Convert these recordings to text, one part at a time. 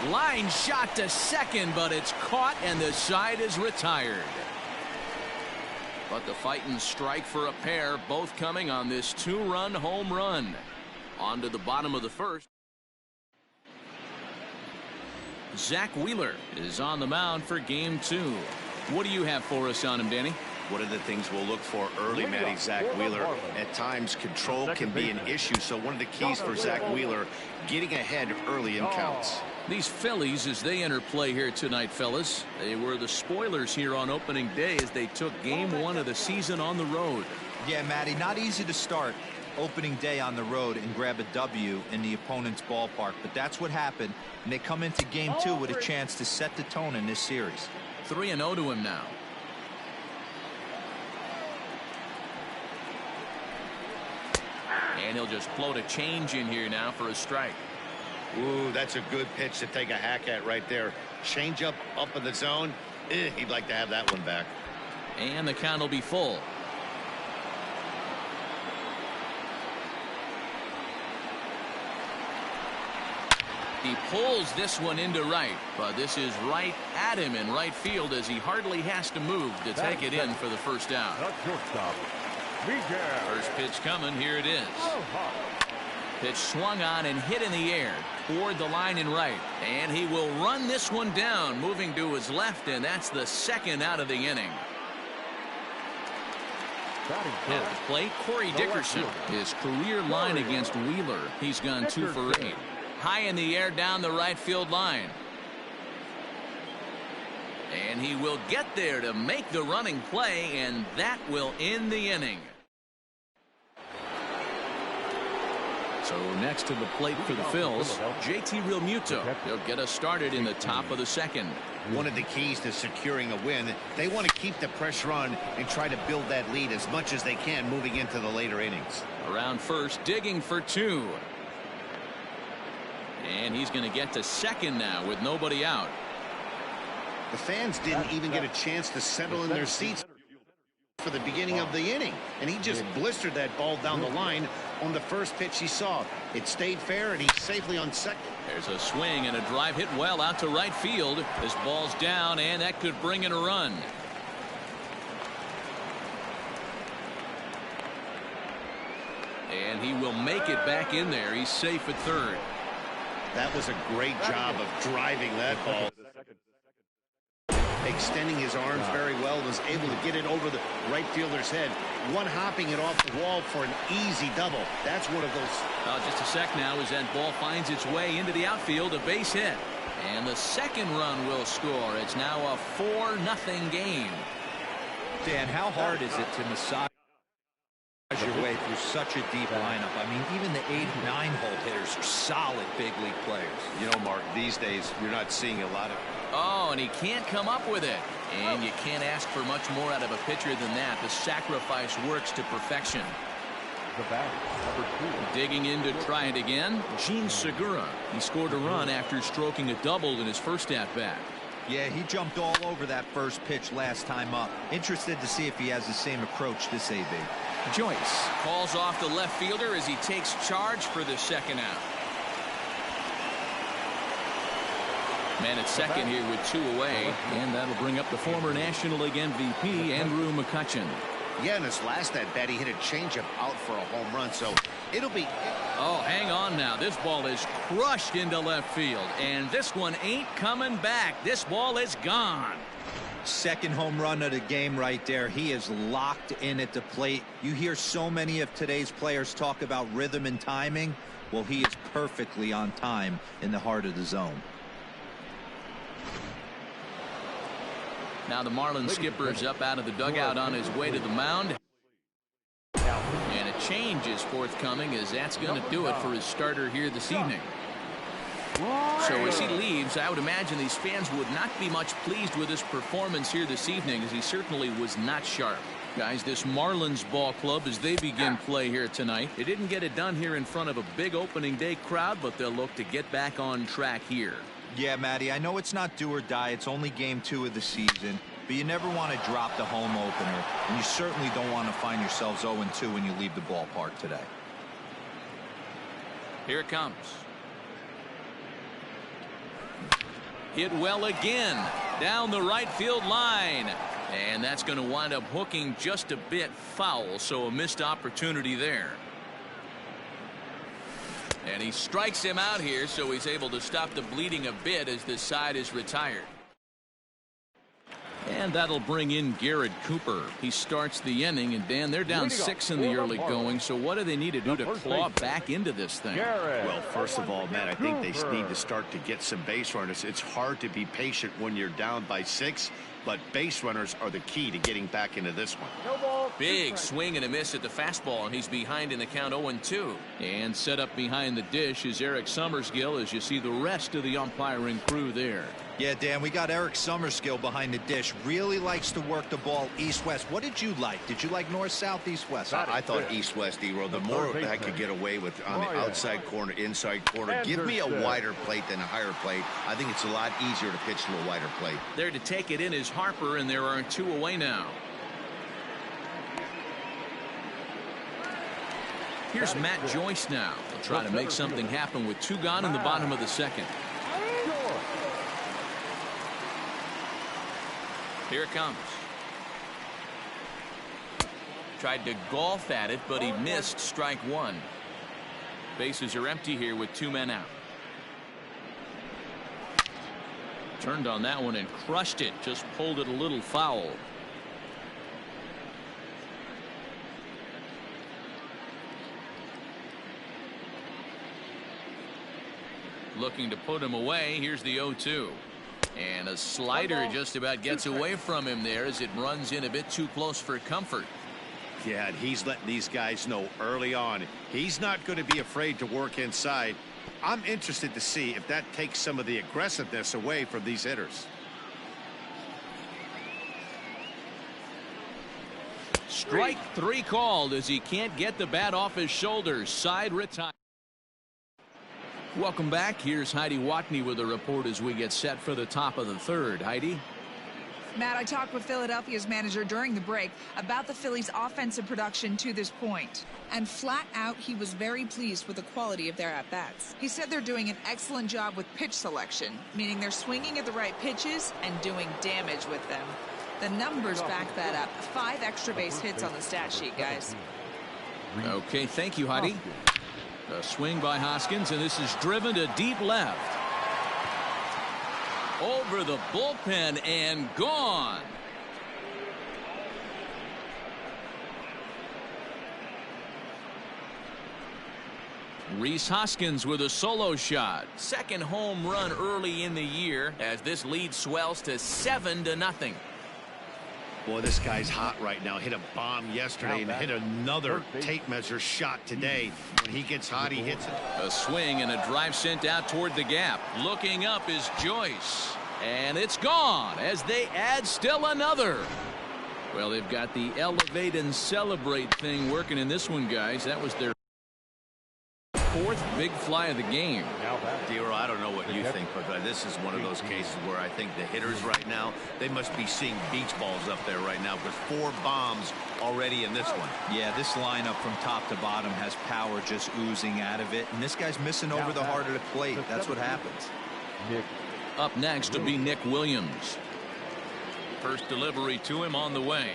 Line shot to second, but it's caught and the side is retired. But the fighting strike for a pair, both coming on this 2-run home run. On to the bottom of the first. Zach Wheeler is on the mound for game 2. What do you have for us on him, Danny? One of the things we'll look for early, Matty, Zach Wheeler, at times control can be an issue. So one of the keys for Zach Wheeler, getting ahead early in counts. These Phillies, as they enter play here tonight, fellas, they were the spoilers here on opening day as they took game 1 of the season on the road. Yeah, Matty, not easy to start opening day on the road and grab a W in the opponent's ballpark, but that's what happened, and they come into game 2 with a chance to set the tone in this series. 3-0 to him now. And he'll just float a change in here now for a strike. Ooh, that's a good pitch to take a hack at right there. Change up in the zone. He'd like to have that one back. And the count will be full. He pulls this one into right, but this is right at him in right field as he hardly has to move to take it in for the first out. First pitch coming. Here it is. Pitch swung on and hit in the air toward the line in right, and he will run this one down, moving to his left, and that's the second out of the inning. At the plate, Corey Dickerson. His career line against Wheeler, he's gone 2 for 8. High in the air down the right field line. And he will get there to make the running play, and that will end the inning. So next to the plate for the Phils, JT Realmuto. He'll get us started in the top of the second. One of the keys to securing a win, they want to keep the pressure on and try to build that lead as much as they can moving into the later innings. Around first, digging for 2. And he's going to get to second now with nobody out. The fans didn't even get a chance to settle in their seats for the beginning of the inning, and he just blistered that ball down the line on the first pitch he saw. It stayed fair, and he's safely on second. There's a swing and a drive hit well out to right field. This ball's down, and that could bring in a run. And he will make it back in there. He's safe at third. That was a great job of driving that ball. Extending his arms very well, was able to get it over the right fielder's head. One hopping it off the wall for an easy double. That's one of those. Just a sec now as that ball finds its way into the outfield, a base hit. And the second run will score. It's now a 4-0 game. Dan, how hard is it to massage your way through such a deep lineup? I mean, even the 8 and 9 hole hitters are solid big league players. You know, Mark, these days you're not seeing a lot of. Oh, and he can't come up with it. And you can't ask for much more out of a pitcher than that. The sacrifice works to perfection. Digging in to try it again, Gene Segura. He scored a run after stroking a double in his first at-bat. Yeah, he jumped all over that first pitch last time up. Interested to see if he has the same approach this AB. Joyce calls off the left fielder as he takes charge for the second out. Man at second here with 2 away, and that'll bring up the former National League MVP, Andrew McCutchen. Yeah, in his last at-bat, he hit a changeup out for a home run, so it'll be. Oh, hang on now. This ball is crushed into left field, and this one ain't coming back. This ball is gone. Second home run of the game right there. He is locked in at the plate. You hear so many of today's players talk about rhythm and timing. Well, he is perfectly on time in the heart of the zone. Now the Marlins skipper's up out of the dugout on his way to the mound. And a change is forthcoming, as that's going to do it for his starter here this evening. So as he leaves, I would imagine these fans would not be much pleased with his performance here this evening, as he certainly was not sharp. Guys, this Marlins ball club, as they begin play here tonight, they didn't get it done here in front of a big opening day crowd, but they'll look to get back on track here. Yeah, Matty, I know it's not do or die. It's only game 2 of the season, but you never want to drop the home opener, and you certainly don't want to find yourselves 0-2 when you leave the ballpark today. Here it comes. Hit well again down the right field line. And that's going to wind up hooking just a bit foul, so a missed opportunity there. And he strikes him out here, so he's able to stop the bleeding a bit as this side is retired. And that'll bring in Garrett Cooper. He starts the inning, and Dan, they're down 6 in the early going, so what do they need to do to claw back into this thing? Well, first of all, Matt, I think they need to start to get some base runners. It's hard to be patient when you're down by 6, but base runners are the key to getting back into this one. Big swing and a miss at the fastball, and he's behind in the count 0-2. And set up behind the dish is Eric Summerskill as you see the rest of the umpiring crew there. Yeah, Dan, we got Eric Summerskill behind the dish. Really likes to work the ball east-west. What did you like? Did you like north, south, east-west? I thought east-west, D-Roll. The more I could get away with on the outside corner, inside corner. Give me a wider plate than a higher plate. I think it's a lot easier to pitch to a wider plate. There to take it in is Harper, and there are 2 away now. Here's Matt Joyce now. He'll try to make something happen with 2 gone in the bottom of the second. Here it comes. Tried to golf at it, but he missed strike 1. Bases are empty here with 2 men out. Turned on that one and crushed it. Just pulled it a little foul. Looking to put him away. Here's the 0-2. And a slider just about gets away from him there as it runs in a bit too close for comfort. Yeah, and he's letting these guys know early on he's not going to be afraid to work inside. I'm interested to see if that takes some of the aggressiveness away from these hitters. Strike 3 called as he can't get the bat off his shoulders. Side retired. Welcome back. Here's Heidi Watney with a report as we get set for the top of the 3rd. Heidi? Matt, I talked with Philadelphia's manager during the break about the Phillies' offensive production to this point. And flat out, he was very pleased with the quality of their at-bats. He said they're doing an excellent job with pitch selection, meaning they're swinging at the right pitches and doing damage with them. The numbers back that up. 5 extra base hits on the stat sheet, guys. Okay, thank you, Heidi. A swing by Hoskins, and this is driven to deep left. Over the bullpen and gone. Rhys Hoskins with a solo shot. 2nd home run early in the year as this lead swells to 7-0. Boy, this guy's hot right now. Hit a bomb yesterday and hit another tape measure shot today. When he gets hot, he hits it. A swing and a drive sent out toward the gap. Looking up is Joyce. And it's gone as they add still another. Well, they've got the elevate and celebrate thing working in this one, guys. That was their 4th big fly of the game. D-Roll, I don't know what you think, but this is one of those cases where I think the hitters right now, they must be seeing beach balls up there right now because 4 bombs already in this one. Yeah, this lineup from top to bottom has power just oozing out of it, and this guy's missing over the heart of the plate. That's what happens. Up next will be Nick Williams. First delivery to him on the way.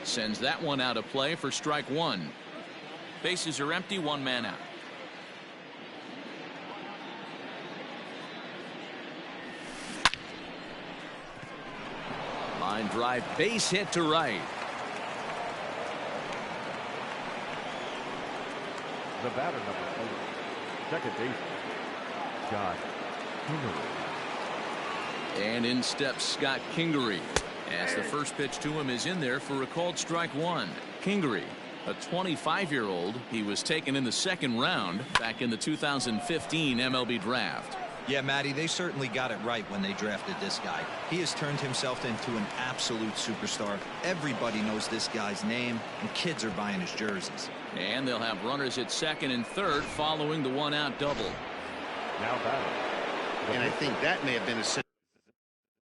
Sends that one out of play for strike 1. Bases are empty, 1 man out. Line drive, base hit to right. The batter number 8, 2nd baseman, Scott Kingery. And in steps Scott Kingery as the first pitch to him is in there for a called strike 1. Kingery, a 25-year-old. He was taken in the 2nd round back in the 2015 MLB draft. Yeah, Matty, they certainly got it right when they drafted this guy. He has turned himself into an absolute superstar. Everybody knows this guy's name, and kids are buying his jerseys. And they'll have runners at 2nd and 3rd following the 1-out double. Now batting. And I think that may have been a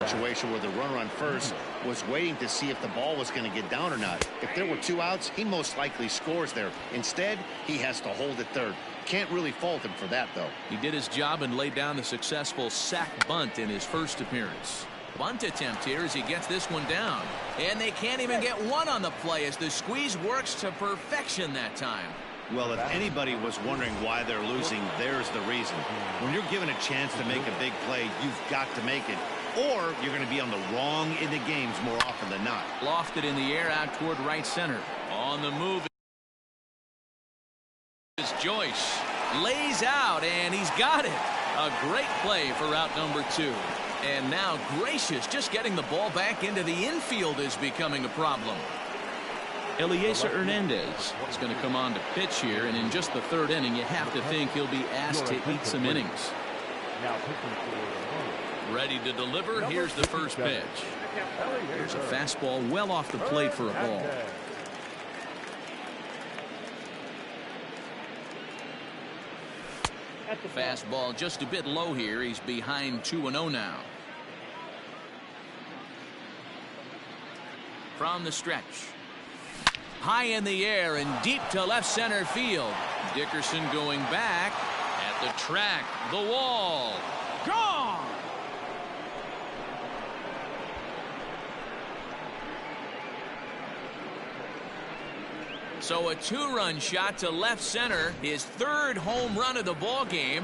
situation where the runner on first was waiting to see if the ball was going to get down or not. If there were 2 outs, he most likely scores there. Instead, he has to hold at 3rd. Can't really fault him for that, though. He did his job and laid down the successful sack bunt in his first appearance. Bunt attempt here as he gets this one down. And they can't even get one on the play as the squeeze works to perfection that time. Well, if anybody was wondering why they're losing, there's the reason. When you're given a chance to make a big play, you've got to make it. Or you're going to be on the wrong end of games more often than not. Lofted in the air out toward right center. On the move is Joyce. Lays out, and he's got it. A great play for route number 2. And now Gracious just getting the ball back into the infield is becoming a problem. Eliezer Hernandez is going to come on to pitch here, and in just the 3rd inning, you have to think he'll be asked to eat some innings. Ready to deliver. Here's the first pitch. There's a fastball well off the plate for a ball. Fastball just a bit low here. He's behind 2-0 now. From the stretch. High in the air and deep to left center field. Dickerson going back at the track. The wall. Gone! So a 2-run shot to left center. His 3rd home run of the ball game.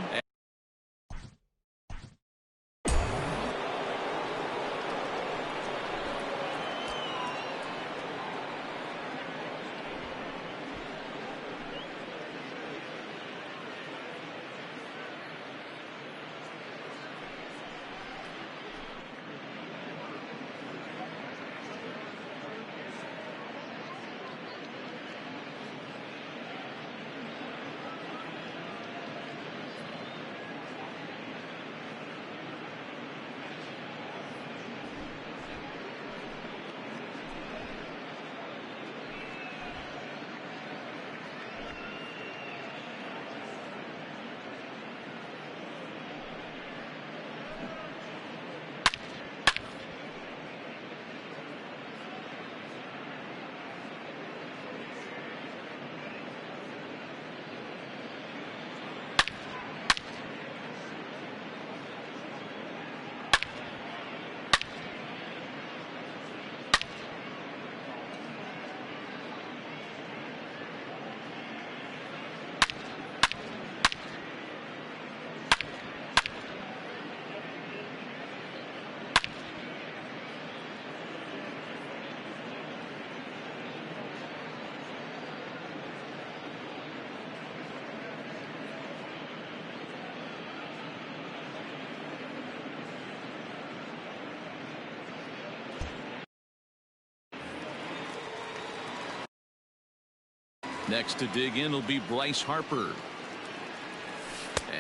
Next to dig in will be Bryce Harper.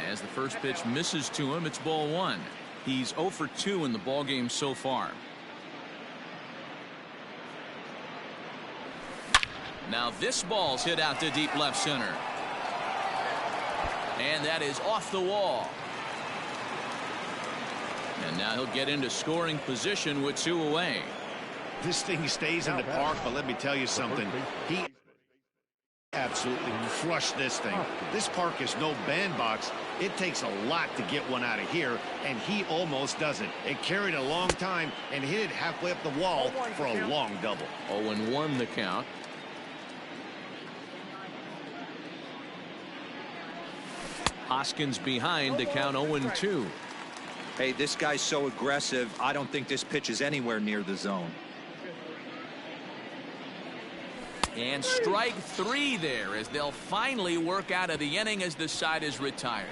As the first pitch misses to him, it's ball 1. He's 0 for 2 in the ball game so far. Now this ball's hit out to deep left center. And that is off the wall. And now he'll get into scoring position with 2 away. This thing stays in the park, but let me tell you something. He absolutely crushed this thing. This park is no bandbox. It takes a lot to get one out of here, and he almost does it. It carried a long time and hit it halfway up the wall for a long double. 0-1 the count. Hoskins behind to count 0-2. Hey, this guy's so aggressive. I don't think this pitch is anywhere near the zone. And strike 3 there as they'll finally work out of the inning as the side is retired.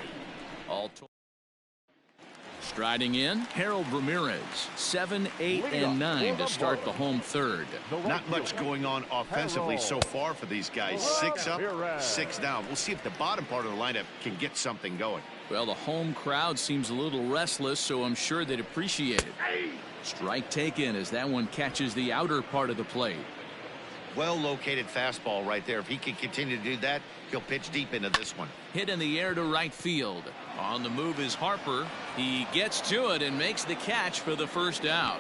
Striding in, Harold Ramirez, 7, 8, and 9 to start the home 3rd. Not much going on offensively so far for these guys. 6 up, 6 down. We'll see if the bottom part of the lineup can get something going. Well, the home crowd seems a little restless, so I'm sure they'd appreciate it. Strike taken as that one catches the outer part of the plate. Well-located fastball right there. If he can continue to do that, he'll pitch deep into this one. Hit in the air to right field. On the move is Harper. He gets to it and makes the catch for the first out.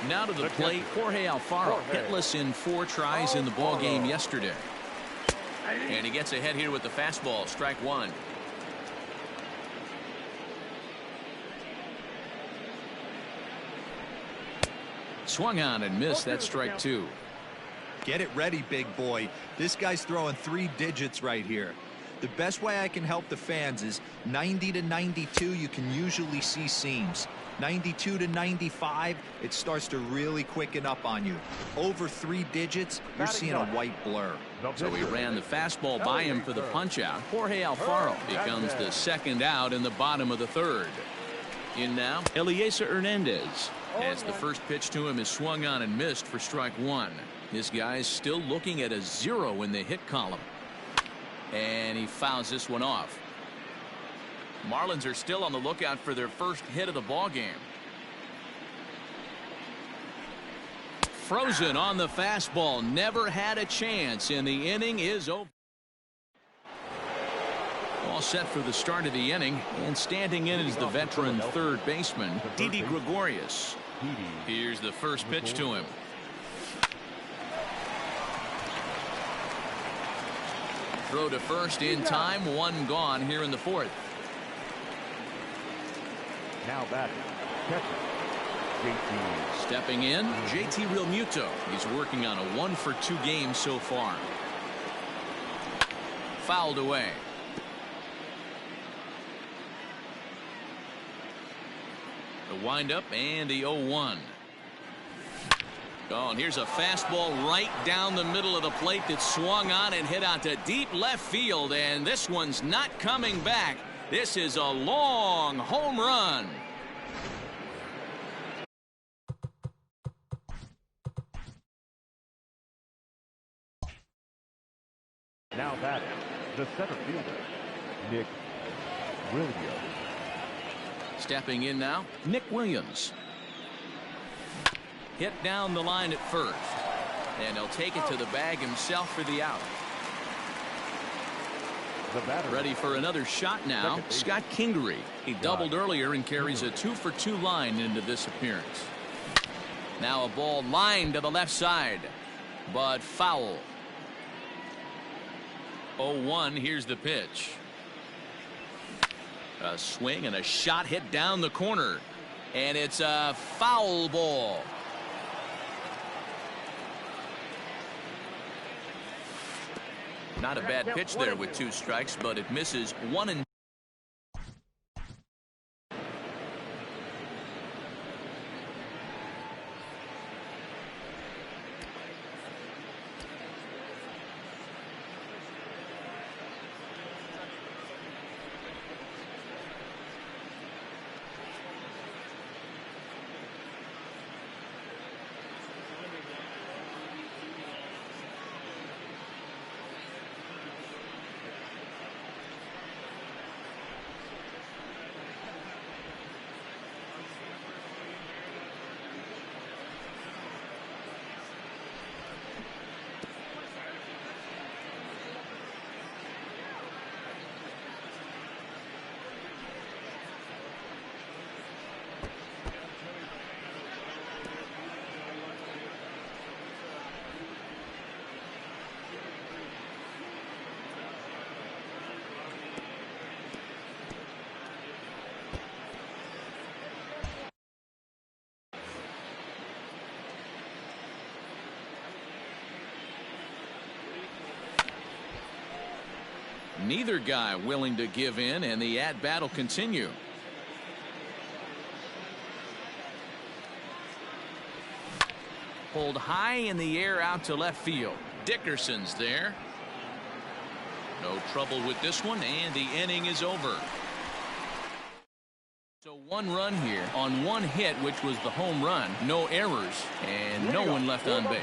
Now to the plate, Jorge Alfaro hitless in 4 tries in the ball game yesterday. And he gets ahead here with the fastball. Strike one. Swung on and missed. That's strike two. Get it ready, big boy. This guy's throwing 3 digits right here. The best way I can help the fans is 90 to 92, you can usually see seams. 92 to 95, it starts to really quicken up on you. Over 3 digits, you're seeing a white blur. So he ran the fastball by him for the punch out. Jorge Alfaro becomes the second out in the bottom of the third. In now, Eliezer Hernandez, as the first pitch to him is swung on and missed for strike one. This guy's still looking at a 0 in the hit column. And he fouls this one off. Marlins are still on the lookout for their first hit of the ball game. Frozen on the fastball. Never had a chance, and the inning is over. All set for the start of the inning, and standing in is the veteran third baseman, Didi Gregorius. Here's the first pitch to him. Throw to first in time, 1 gone here in the fourth. Now batting, catcher, JT. Stepping in, JT Realmuto. He's working on a 1-for-2 game so far. Fouled away. The windup and the 0-1. Oh, and here's a fastball right down the middle of the plate that swung on and hit out to deep left field, and this one's not coming back. This is a long home run. Now batting, the center fielder, Nick Williams. Stepping in now, Nick Williams. Hit down the line at first, and he'll take it to the bag himself for the out. Ready for another shot now, Scott Kingery. He doubled earlier and carries a 2-for-2 line into this appearance. Now a ball lined to the left side, but foul. 0-1, here's the pitch. A swing and a shot hit down the corner, and it's a foul ball. Not a bad pitch there with 2 strikes, but it misses 1 and. Neither guy willing to give in, and the at-bat will continue. Pulled high in the air out to left field. Dickerson's there. No trouble with this one, and the inning is over. So 1 run here on 1 hit, which was the home run. No errors, and no one left on base.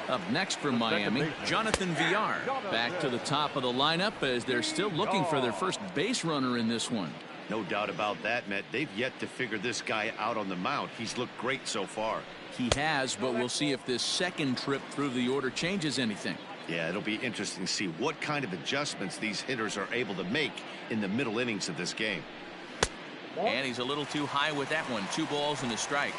Up next for Miami, Jonathan Villar. Back to the top of the lineup as they're still looking for their first base runner in this one. No doubt about that, Matt. They've yet to figure this guy out on the mound. He's looked great so far. He has, but we'll see if this second trip through the order changes anything. Yeah, it'll be interesting to see what kind of adjustments these hitters are able to make in the middle innings of this game. And he's a little too high with that one. 2 balls and a strike.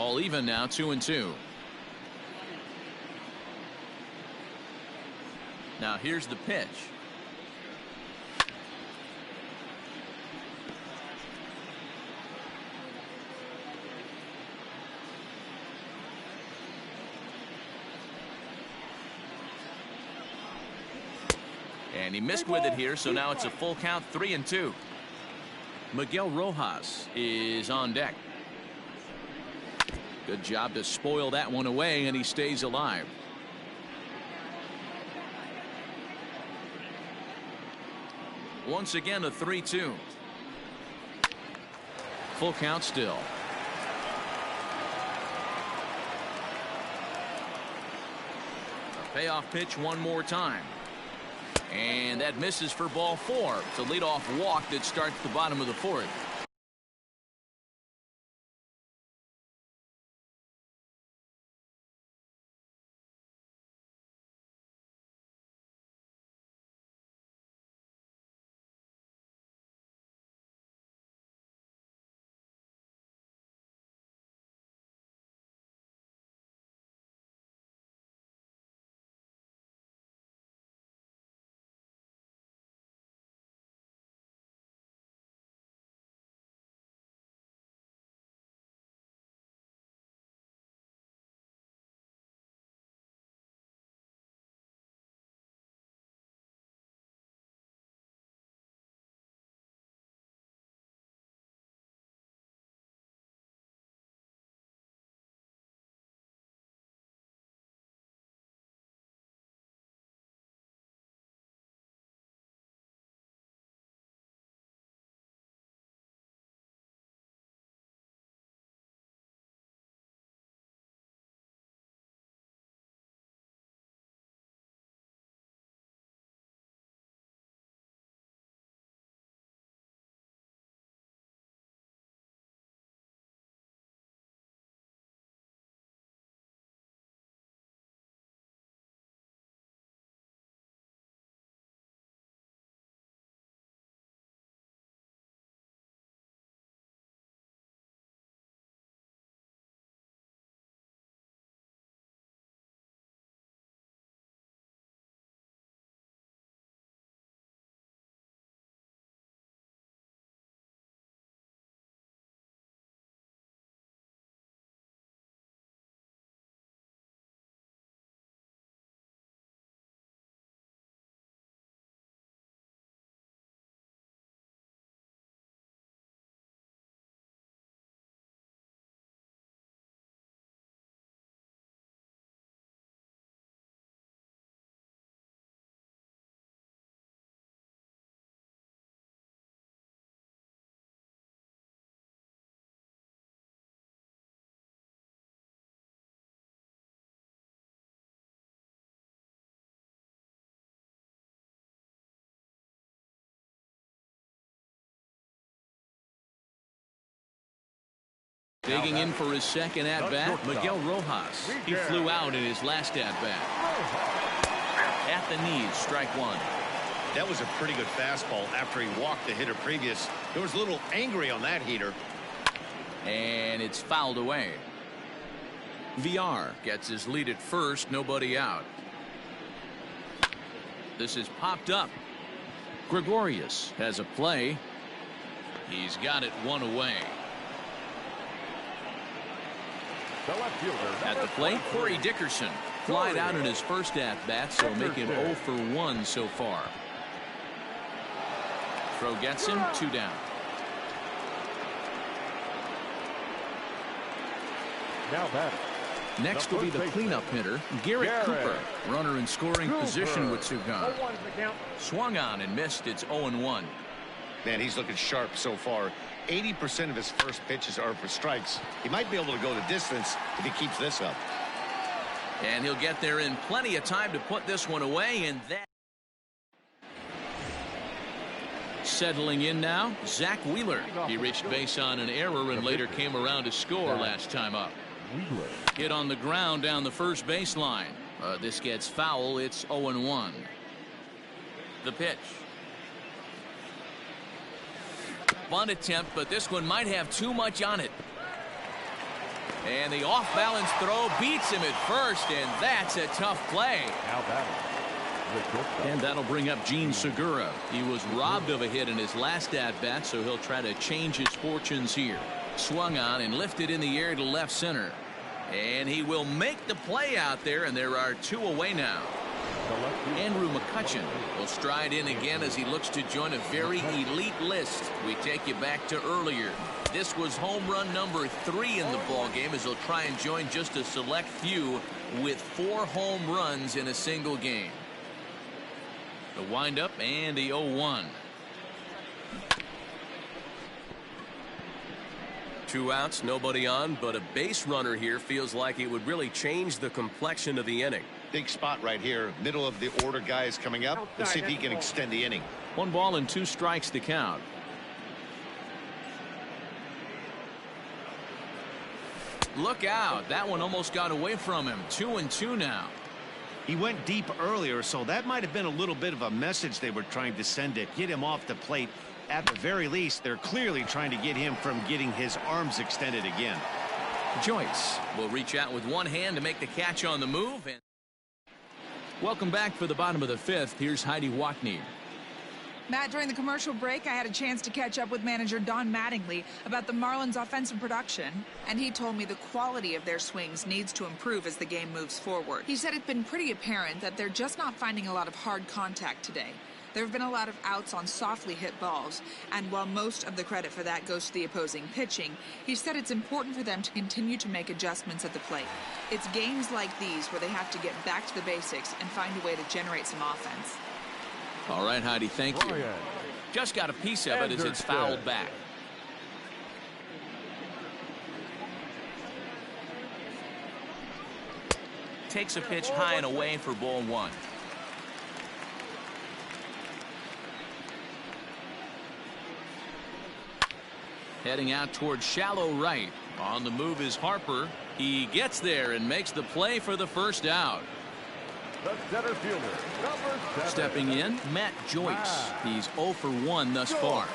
All even now, 2-2. Now here's the pitch. And he missed with it here, so now it's a full count, 3-2. Miguel Rojas is on deck. Good job to spoil that one away, and he stays alive. Once again, a 3-2. Full count still. A payoff pitch one more time. And that misses for ball 4. It's a leadoff walk that starts the bottom of the 4th. Digging in for his second at-bat, Miguel Rojas. He flew out in his last at-bat. At the knees, strike 1. That was a pretty good fastball after he walked the hitter previous. There was a little angry on that heater. And it's fouled away. VR gets his lead at first, nobody out. This is popped up. Gregorius has a play. He's got it one away. At the plate, Corey Dickerson flied out in his first at-bat, so making 0 for 1 so far. Throw gets him, 2 down. Now batting. Next will be the cleanup hitter, Garrett Cooper. Runner in scoring position with 2 gone. Swung on and missed. It's 0-1. Man, he's looking sharp so far. 80% of his first pitches are for strikes. He might be able to go the distance if he keeps this up. And he'll get there in plenty of time to put this one away, and that. Settling in now, Zach Wheeler. He reached base on an error and later came around to score last time up. Hit on the ground down the first baseline. This gets foul. It's 0-1. The pitch. Bunt attempt, but this one might have too much on it. And the off-balance throw beats him at first, and that's a tough play. Now batting. And that'll bring up Gene Segura. He was robbed of a hit in his last at-bat, so he'll try to change his fortunes here. Swung on and lifted in the air to left center. And he will make the play out there, and there are 2 away now. Andrew McCutchen will stride in again as he looks to join a very elite list. We take you back to earlier. This was home run number 3 in the ball game as he'll try and join just a select few with 4 home runs in a single game. The windup and the 0-1. 2 outs, nobody on, but a base runner here feels like it would really change the complexion of the inning. Big spot right here. Middle of the order guys coming up. Let's see if he can extend the inning. 1 ball and 2 strikes to count. Look out. That one almost got away from him. 2-2 now. He went deep earlier, so that might have been a little bit of a message they were trying to send to get him off the plate. At the very least, they're clearly trying to get him from getting his arms extended again. Joyce will reach out with one hand to make the catch on the move. And welcome back for the bottom of the 5th. Here's Heidi Watney. Matt, during the commercial break, I had a chance to catch up with manager Don Mattingly about the Marlins' offensive production, and he told me the quality of their swings needs to improve as the game moves forward. He said it's been pretty apparent that they're just not finding a lot of hard contact today. There have been a lot of outs on softly hit balls, and while most of the credit for that goes to the opposing pitching, he said it's important for them to continue to make adjustments at the plate. It's games like these where they have to get back to the basics and find a way to generate some offense. All right, Heidi, thank you. Just got a piece of it as it's fouled back. Takes a pitch high and away for ball 1. Heading out towards shallow right. On the move is Harper. He gets there and makes the play for the first out. The center fielder, number 7. Stepping in, Matt Joyce. He's 0 for 1 thus far.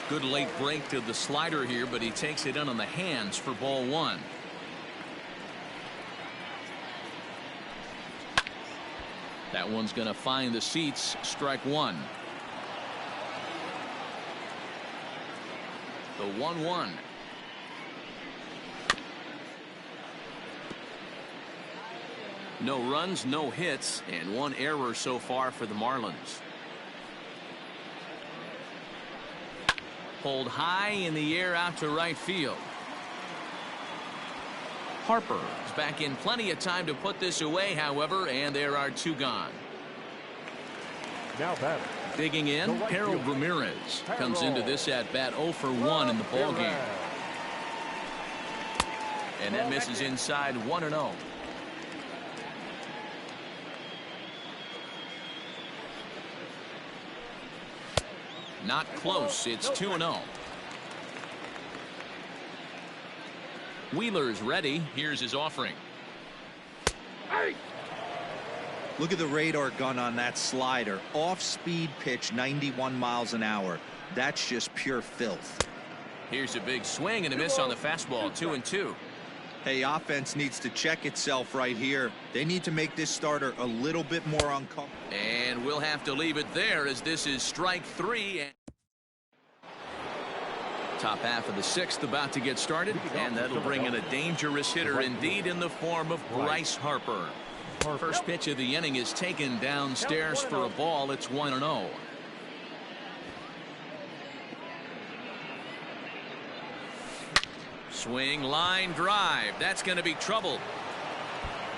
Good late break to the slider here, but he takes it in on the hands for ball 1. That one's going to find the seats. Strike 1. The 1-1. No runs, no hits, and 1 error so far for the Marlins. Pulled high in the air out to right field. Harper is back in plenty of time to put this away, however, and there are 2 gone. Now batting. Digging in, Harold Ramirez comes into this at-bat 0 for 1 in the ballgame. And that misses inside 1-0. Not close. It's 2-0. Wheeler's ready. Here's his offering. Look at the radar gun on that slider. Off-speed pitch, 91 miles an hour. That's just pure filth. Here's a big swing and a miss on the fastball. 2-2. Hey, offense needs to check itself right here. They need to make this starter a little bit more uncomfortable. And we'll have to leave it there as this is strike 3. Top half of the 6th about to get started, and that'll bring in a dangerous hitter indeed in the form of Bryce Harper. First pitch of the inning is taken downstairs for a ball. It's 1-0. Swing, line drive. That's going to be trouble.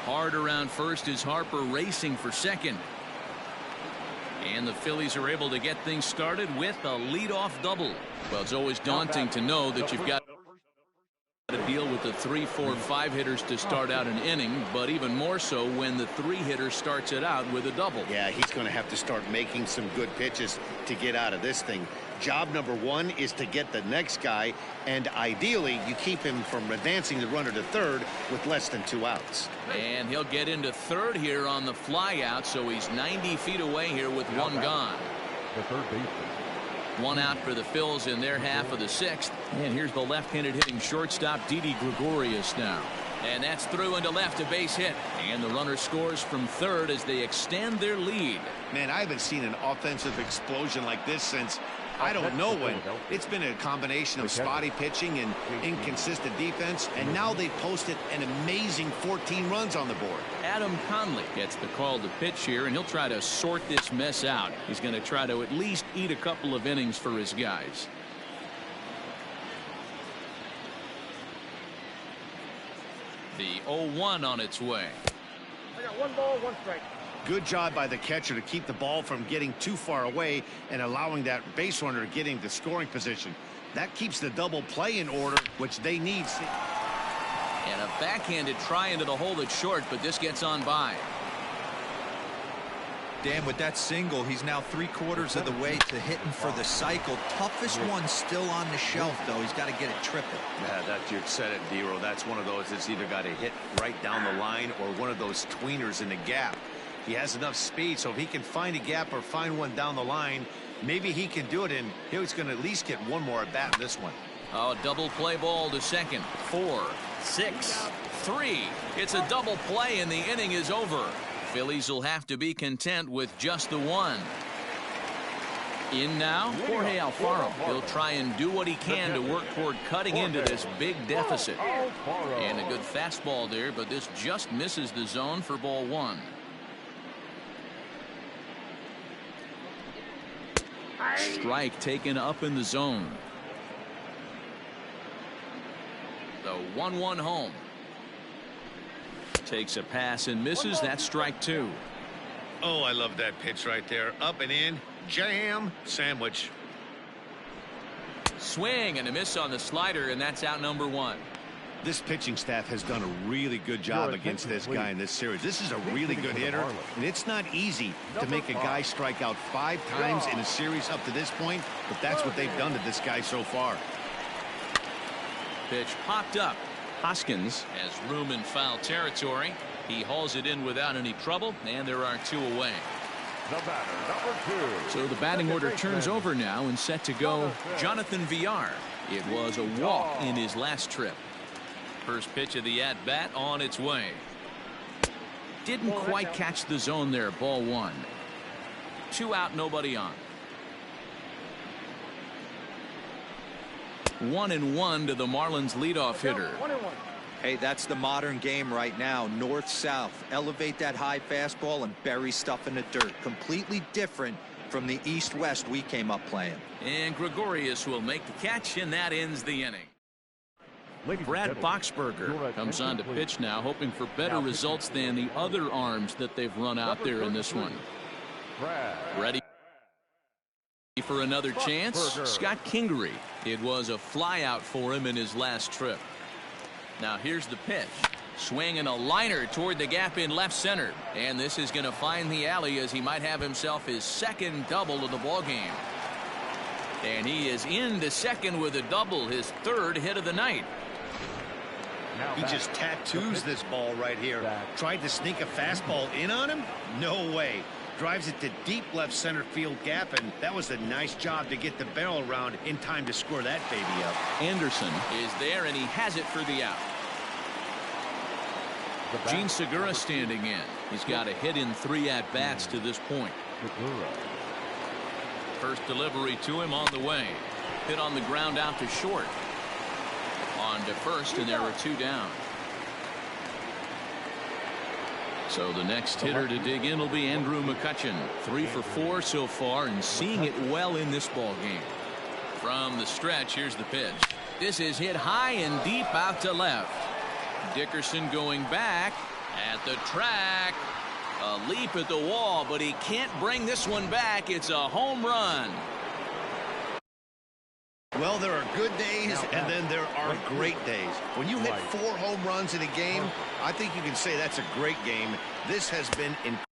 Hard around first is Harper racing for second. And the Phillies are able to get things started with a leadoff double. Well, it's always daunting to know that you've got to deal with the 3, 4, 5 hitters to start out an inning, but even more so when the 3 hitter starts it out with a double. Yeah, he's going to have to start making some good pitches to get out of this thing. Job number 1 is to get the next guy, and ideally you keep him from advancing the runner to third with less than 2 outs. And he'll get into third here on the fly out, so he's 90 feet away here with 1 gone. The third baseman. One out for the Phils in their half of the sixth. And here's the left-handed hitting shortstop, Didi Gregorius now. And that's through into left, a base hit. And the runner scores from third as they extend their lead. Man, I haven't seen an offensive explosion like this since I don't know when. It's been a combination of spotty pitching and inconsistent defense, and now they posted an amazing 14 runs on the board. Adam Conley gets the call to pitch here, and he'll try to sort this mess out. He's going to try to at least eat a couple of innings for his guys. The 0-1 on its way. I got 1 ball, 1 strike. Good job by the catcher to keep the ball from getting too far away and allowing that base runner to get into scoring position. That keeps the double play in order, which they need. And a backhanded try into the hole that's short, but this gets on by. Dan, with that single, he's now 3/4 of the way to hitting for the cycle. Toughest one still on the shelf, though. He's got to get it triple. Yeah, that you said it, Dero. That's one of those that's either got to hit right down the line or one of those tweeners in the gap. He has enough speed, so if he can find a gap or find one down the line, maybe he can do it, and he's going to at least get one more at bat in this one. Oh, double play ball to second. 4, 6, 3. It's a double play, and the inning is over. Phillies will have to be content with just the one. In now, Jorge Alfaro. He'll try and do what he can to work toward cutting into this big deficit. And a good fastball there, but this just misses the zone for ball 1. Strike taken up in the zone. The 1-1 home. Takes a pass and misses. That's strike 2. Oh, I love that pitch right there. Up and in. Jam sandwich. Swing and a miss on the slider, and that's out number 1. This pitching staff has done a really good job against this guy in this series. This is a really good hitter, and it's not easy to make a guy strike out 5 times in a series up to this point, but that's what they've done to this guy so far. Pitch popped up. Hoskins has room in foul territory. He hauls it in without any trouble, and there are 2 away. The batter, number 2. So the batting order turns over now, and set to go Jonathan Villar. It was a walk in his last trip. First pitch of the at-bat on its way. Didn't quite catch the zone there. Ball 1. 2 out, nobody on. 1-1 to the Marlins leadoff hitter. Hey, that's the modern game right now. North-south. Elevate that high fastball and bury stuff in the dirt. Completely different from the east-west we came up playing. And Gregorius will make the catch, and that ends the inning. Brad Boxberger comes on to pitch now, hoping for better results than the other arms that they've run out there in this one. Ready for another chance? Scott Kingery. It was a flyout for him in his last trip. Now here's the pitch. Swing and a liner toward the gap in left center. And this is going to find the alley as he might have himself his second double of the ballgame. And he is into second with a double, his 3rd hit of the night. He just tattoos this ball right here. Tried to sneak a fastball in on him? No way. Drives it to deep left center field gap, and that was a nice job to get the barrel around in time to score that baby up. Anderson is there, and he has it for the out. Gene Segura standing in. He's got a hit in 3 at-bats to this point. First delivery to him on the way. Hit on the ground out to short. On to first, and there are 2 down. So the next hitter to dig in will be Andrew McCutchen. 3 for 4 so far, and seeing it well in this ball game. From the stretch, here's the pitch. This is hit high and deep out to left. Dickerson going back at the track. A leap at the wall, but he can't bring this one back. It's a home run. Well, there are good days, and then there are great days. When you hit 4 home runs in a game, I think you can say that's a great game. This has been incredible.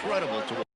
incredible to watch.